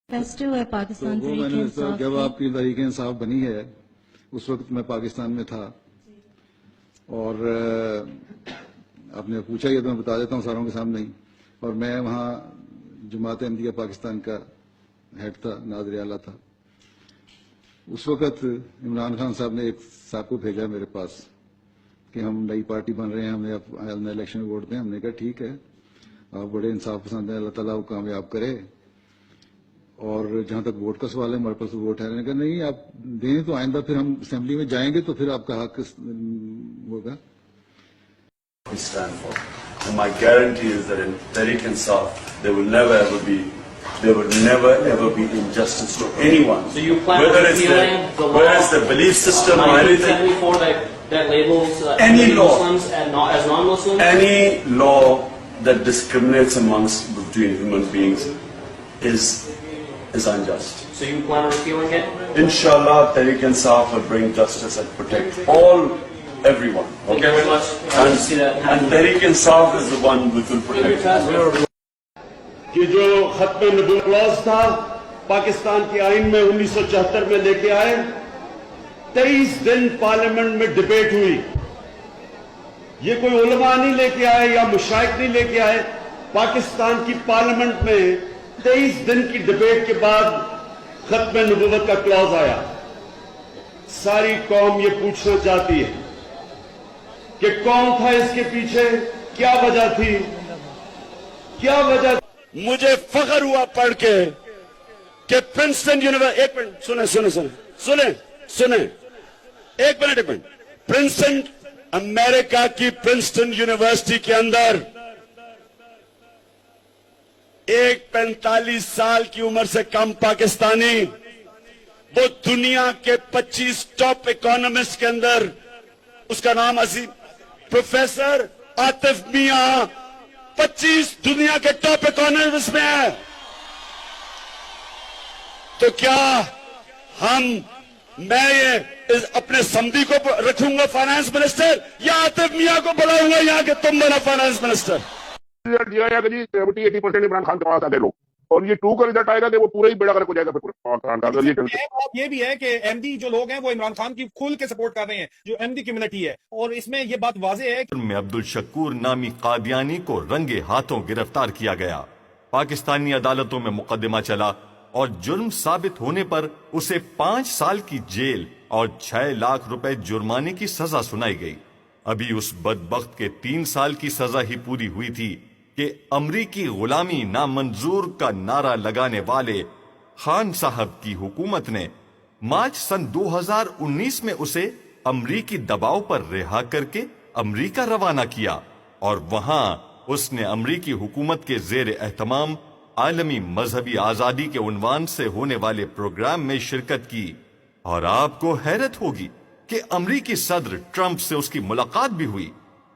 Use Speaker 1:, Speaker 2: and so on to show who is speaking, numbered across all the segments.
Speaker 1: Festive है पाकिस्तान
Speaker 2: तो वो
Speaker 1: तहरीक
Speaker 2: मैंने
Speaker 1: इंसाफ
Speaker 2: जब
Speaker 1: की।
Speaker 2: आपकी तहरीक इंसाफ बनी है उस वक्त मैं पाकिस्तान में था और आपने पूछा ही तो मैं बता देता हूँ सारों के सामने ही। और मैं वहाँ जमात अहमदिया पाकिस्तान का हेड था, नाज़िर आला था। उस वक्त इमरान खान साहब ने एक साको भेजा मेरे पास कि हम नई पार्टी बन रहे हैं, हमने इलेक्शन में वोट दें। हमने कहा ठीक है, आप बड़े इंसाफ पसंद हैं, अल्लाह ताला को कामयाब करे। और जहां तक वोट का सवाल है, हमारे पास वोट है। मैंने कहा नहीं, आप दें तो आइंदा फिर हम असेंबली में जाएंगे तो फिर आपका हक होगा।
Speaker 3: We stand for. And my guarantee is that in Tehreek Insaf, there will never ever be injustice to anyone.
Speaker 4: So you plan
Speaker 3: whether
Speaker 4: on
Speaker 3: it's
Speaker 4: repealing the law,
Speaker 3: whether it's the belief system or anything,
Speaker 4: 1974 that labels
Speaker 3: any law,
Speaker 4: Muslims as non-Muslims?
Speaker 3: any law that discriminates between human beings is unjust.
Speaker 4: So you plan on repealing it?
Speaker 3: Inshallah, Tehreek Insaf will bring justice and protect everyone.
Speaker 4: Thank you very much.
Speaker 3: And Tehreek Insaf is the one which will protect.
Speaker 5: कि जो खत्म नबूवत clause था पाकिस्तान के आइन में 1974 में लेके आए, 23 दिन पार्लियामेंट में डिबेट हुई। ये कोई उलमा नहीं लेके आए या मुशाइख नहीं लेके आए, पाकिस्तान की पार्लियामेंट में 23 दिन की डिबेट के बाद खत्म नबूवत का क्लॉज आया। सारी कौम ये पूछना चाहती है कि कौन था इसके पीछे, क्या वजह थी, क्या वजह। मुझे फख्र हुआ पढ़ के कि प्रिंसटन यूनिवर्सिटी, एक मिनट सुने, एक मिनट, प्रिंसटन, अमेरिका की प्रिंसटन यूनिवर्सिटी के अंदर एक 45 साल की उम्र से कम पाकिस्तानी, वो दुनिया के 25 टॉप इकोनॉमिस्ट के अंदर, उसका नाम अजीम प्रोफेसर आतिफ मियां 25 दुनिया के टॉप इकोनॉमिस्ट में है। तो क्या मैं ये अपने समधी को रखूंगा फाइनेंस मिनिस्टर या आतिफ मियां को बुलाऊंगा यहाँ के तुम बना फाइनेंस मिनिस्टर?
Speaker 6: दिया जाएगा जी 70-80% इमरान खान के पास आते लोग, और ये 2 का रिजल्ट आएगा कि वो पूरा ही बेड़ा गर्क हो जाएगा। फिर
Speaker 7: ये भी है कि एमडी जो लोग हैं वो इमरान खान की खुल के सपोर्ट कर रहे हैं, जो एमडी कम्युनिटी है, और इसमें ये बात वाज़ेह है
Speaker 8: में अब्दुल शकूर नामी कादियानी को रंगे हाथों गिरफ्तार किया गया। पाकिस्तानी अदालतों में मुकदमा चला और जुर्म साबित होने पर उसे 5 साल की जेल और 6 लाख रुपए जुर्माने की सजा सुनाई गई। अभी उस बदबख्त के 3 साल की सजा ही पूरी हुई थी कि अमरीकी गुलामी नामंजूर का नारा लगाने वाले खान साहब की हुकूमत ने मार्च सन 2019 में उसे अमरीकी दबाव पर रिहा करके अमरीका रवाना किया और वहां उसने अमरीकी हुकूमत के जेर एहतमाम आलमी मजहबी आजादी के उन्वान से होने वाले प्रोग्राम में शिरकत की। और आपको हैरत होगी कि अमरीकी सदर ट्रंप से उसकी मुलाकात भी हुई।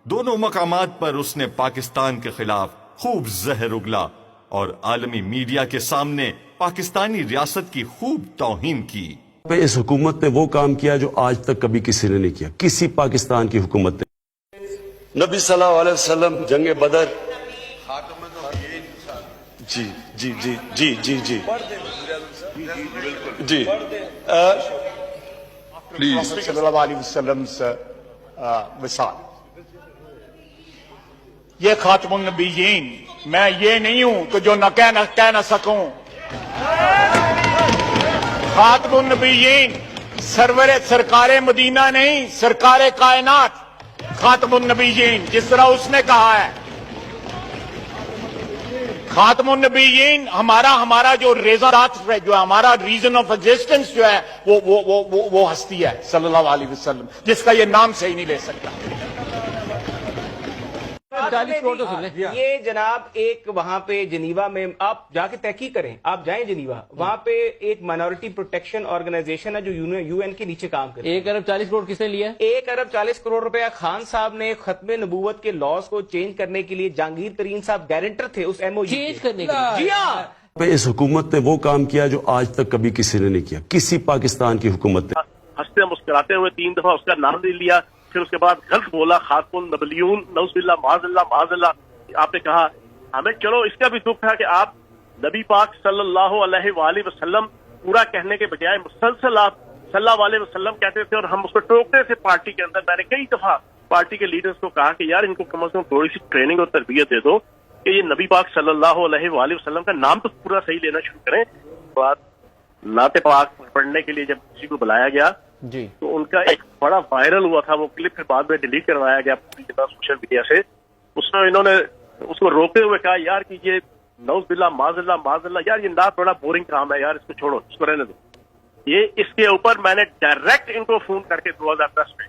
Speaker 8: दोनों मकामात पर उसने पाकिस्तान के खिलाफ खूब जहर उगला और आलमी मीडिया के सामने पाकिस्तानी रियासत की खूब तौहीन की।
Speaker 5: इस हुकूमत ने वो काम किया जो आज तक कभी किसी ने नहीं किया, किसी पाकिस्तान की हुकूमत ने। नबी सल्लल्लाहु अलैहि वसल्लम जंगे बदर, जी जी जी जी जी जी जी
Speaker 6: प्लीज सल्लल्लाहु अलैहि वसल्लम से विसाल,
Speaker 9: ये खातमुन नबीयीन, मैं ये नहीं हूं कि जो न कह न सकूं। खातमुन नबीयीन सरकारे मदीना नहीं, सरकारे कायनात खातमुन नबीयीन, जिस तरह उसने कहा है। खातमुन नबीयीन हमारा जो रेज़ात है, जो हमारा रीजन ऑफ एग्जिस्टेंस जो है, वो हस्ती है सल्लल्लाहु अलैहि वसल्लम, जिसका ये नाम से ही नहीं ले सकता।
Speaker 10: ये जनाब एक वहां पे जनीवा में आप जाके तहकीक करें, आप जाएं जनीवा, वहां पे एक माइनॉरिटी प्रोटेक्शन ऑर्गेनाइजेशन है जो यूएन के नीचे काम करे।
Speaker 4: 1 अरब 40 करोड़ किसने लिया?
Speaker 10: 1 अरब 40 करोड़ रुपया खान साहब ने खत्म नबूवत के लॉज को चेंज करने के लिए, जहांगीर तरीन साहब गारंटर थे उस एमओयू
Speaker 4: चेंज करने के लिए।
Speaker 10: जी हाँ,
Speaker 5: इस हुकूमत ने वो काम किया जो आज तक कभी किसी ने नहीं किया, किसी पाकिस्तान की हुकूमत ने।
Speaker 6: हंसते मुस्कुराते हुए 3 दफा उसका नाम ले लिया, फिर उसके बाद गलत बोला, खातमुन नबीय्यून, नऊज़ुबिल्लाह, माज़अल्लाह। आपने कहा हमें, चलो इसका भी दुख था कि आप नबी पाक सल्लल्लाहु अलैहि वाली वसल्लम पूरा कहने के बजाय मुसलसल आप सल्लल्लाहु अलैहि वसल्लम कहते थे और हम उसको टोकते थे पार्टी के अंदर। मैंने कई दफा पार्टी के लीडर्स को कहा कि यार इनको कम से कम थोड़ी सी ट्रेनिंग और तरबियत दे दो कि ये नबी पाक सल्लल्लाहु अलैहि वाली वसल्लम का नाम तो पूरा सही लेना शुरू करें। बात नाते पाक पढ़ने के लिए जब किसी को बुलाया गया
Speaker 10: जी,
Speaker 6: तो उनका एक बड़ा वायरल हुआ था वो क्लिप, फिर बाद में डिलीट करवाया गया पूरी जगह सोशल मीडिया से। उसमें इन्होंने उसको रोकते हुए कहा यार कि ये नौज़बिल्ला माज़िल्ला यार ये नात बड़ा बोरिंग काम है यार, इसको छोड़ो, इसको रहने दो। ये इसके ऊपर मैंने डायरेक्ट इनको फोन करके 2010 में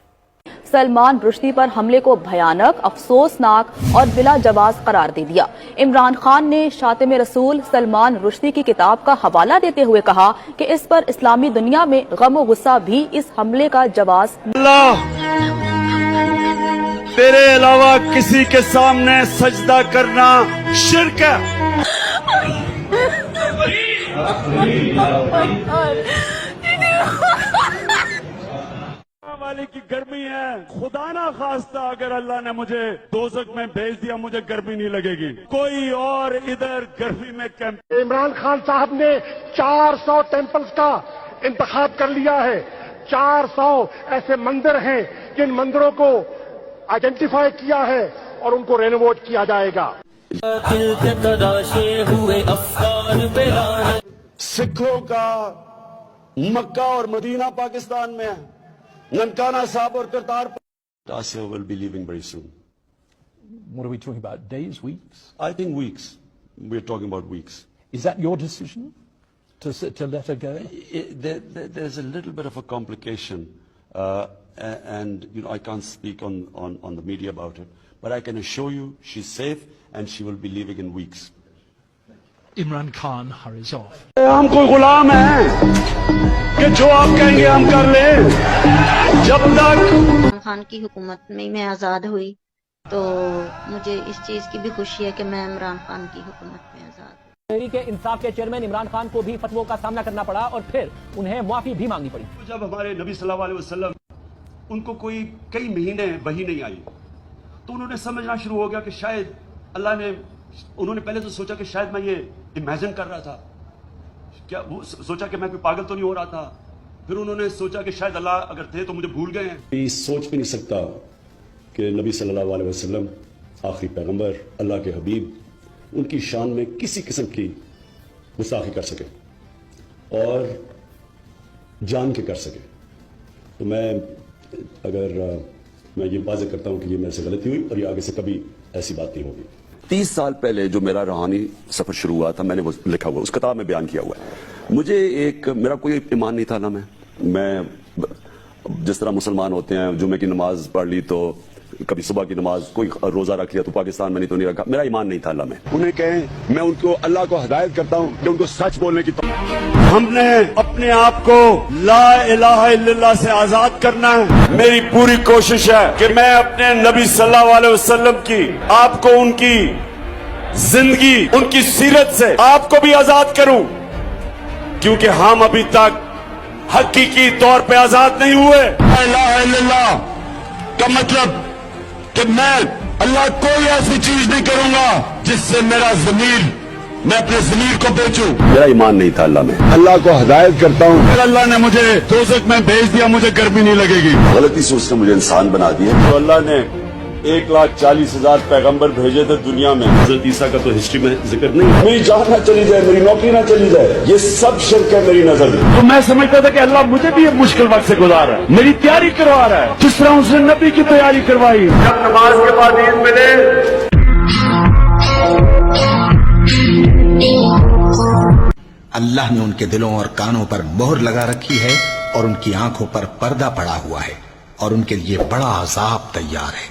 Speaker 1: सलमान रुश्दी पर हमले को भयानक, अफसोसनाक और बिला जवाज करार दे दिया। इमरान खान ने शातिम रसूल सलमान रुश्दी की किताब का हवाला देते हुए कहा कि इस पर इस्लामी दुनिया में गम और गुस्सा भी इस हमले का जवाज।
Speaker 5: अल्लाह तेरे अलावा किसी के सामने सजदा करना शिर्क है। वाले की गर्मी है, खुदा ना खास्ता अगर अल्लाह ने मुझे दोज़ख में भेज दिया मुझे गर्मी नहीं लगेगी, कोई और इधर गर्मी में कैंप।
Speaker 11: इमरान खान साहब ने 400 टेम्पल्स का इंतखाब कर लिया है। 400 ऐसे मंदिर हैं जिन मंदिरों को आइडेंटिफाई किया है और उनको रेनोवेट किया जाएगा।
Speaker 5: सिखों का मक्का और मदीना पाकिस्तान में है, ननकाना साहब और Kartarpur. Tasia will be leaving very soon.
Speaker 12: What are we talking about? Days, weeks?
Speaker 5: I think weeks. We're talking about weeks.
Speaker 12: Is that your decision to let her go?
Speaker 5: There's a little bit of a complication, and you know I can't speak on the media about it. But I can assure you she's safe and she will be leaving in weeks.
Speaker 12: Imran Khan hurries off.
Speaker 5: हम कोई गुलाम हैं कि जो आप कहेंगे हम कर लें। जब तक
Speaker 13: इमरान खान की हुकूमत में मैं आज़ाद हुई तो मुझे इस चीज़ की भी खुशी है कि मैं इमरान खान की हुकूमत में आज़ाद हूँ।
Speaker 4: तहरीक इंसाफ के चेयरमैन इमरान खान को भी फतवों का सामना करना पड़ा और फिर उन्हें माफी भी मांगनी पड़ी।
Speaker 5: जब हमारे नबी सल्लल्लाहु अलैहि वसल्लम उनको कोई कई महीने वही नहीं आई तो उन्होंने समझना शुरू हो गया कि शायद अल्लाह ने, उन्होंने पहले तो सोचा कि शायद मैं ये इमेजिन कर रहा था, क्या वो सोचा कि मैं कोई पागल तो नहीं हो रहा था। फिर उन्होंने सोचा कि शायद अल्लाह अगर थे तो मुझे भूल गए हैं। सोच भी नहीं सकता कि नबी सल्लल्लाहु अलैहि वसल्लम आखिरी पैगंबर, अल्लाह के हबीब, उनकी शान में किसी किस्म की गुस्ताखी कर सके और जान के कर सके। तो मैं ये वाज़ेह करता हूं कि ये मेरे से गलती हुई और ये आगे से कभी ऐसी बात नहीं होगी।
Speaker 3: 30 साल पहले जो मेरा रूहानी सफर शुरू हुआ था मैंने वो लिखा हुआ, उस किताब में बयान किया हुआ है। मेरा कोई ईमान नहीं था ना, मैं जिस तरह मुसलमान होते हैं जुमे की नमाज पढ़ ली तो कभी सुबह की नमाज, कोई रोजा रख लिया तो पाकिस्तान में नहीं तो नहीं रखा, मेरा ईमान नहीं था अल्लाह में।
Speaker 5: उन्हें कहें मैं उनको अल्लाह को हिदायत करता हूं कि उनको सच बोलने की। हमने अपने आप को ला इलाहा इल्लल्लाह से आजाद करना है। मेरी पूरी कोशिश है कि मैं अपने नबी सल्लल्लाहु अलैहि वसल्लम की, आपको उनकी जिंदगी, उनकी सीरत से आपको भी आजाद करूं, क्योंकि हम अभी तक हकीकी तौर पे आजाद नहीं हुए। ला इलाहा इल्लल्लाह का मतलब कि मैं अल्लाह कोई ऐसी चीज नहीं करूंगा जिससे मेरा ज़मीर, मैं अपने ज़मीर को बेचूं।
Speaker 3: मेरा ईमान नहीं था अल्लाह में।
Speaker 5: अल्लाह को हिदायत करता हूँ, फिर अल्लाह ने मुझे दोज़ख में भेज दिया, मुझे गर्मी नहीं लगेगी।
Speaker 3: गलती से उसने मुझे इंसान बना दिया।
Speaker 5: तो अल्लाह ने 1,40,000 पैगंबर भेजे थे दुनिया में। हज़रत ईसा का तो हिस्ट्री में जिक्र नहीं। मेरी जान ना चली जाए, मेरी नौकरी ना चली जाए, ये सब शिर्क है मेरी नजर में। तो मैं समझता था कि अल्लाह मुझे भी ये मुश्किल वक्त से गुजार रहा है, मेरी तैयारी करवा रहा है, जिस तरह उसने नबी की तैयारी करवाई। जब नमाज के बाद ईद मिले,
Speaker 14: अल्लाह ने उनके दिलों और कानों पर मोहर लगा रखी है और उनकी आंखों पर पर्दा पड़ा हुआ है और उनके लिए बड़ा अज़ाब तैयार है।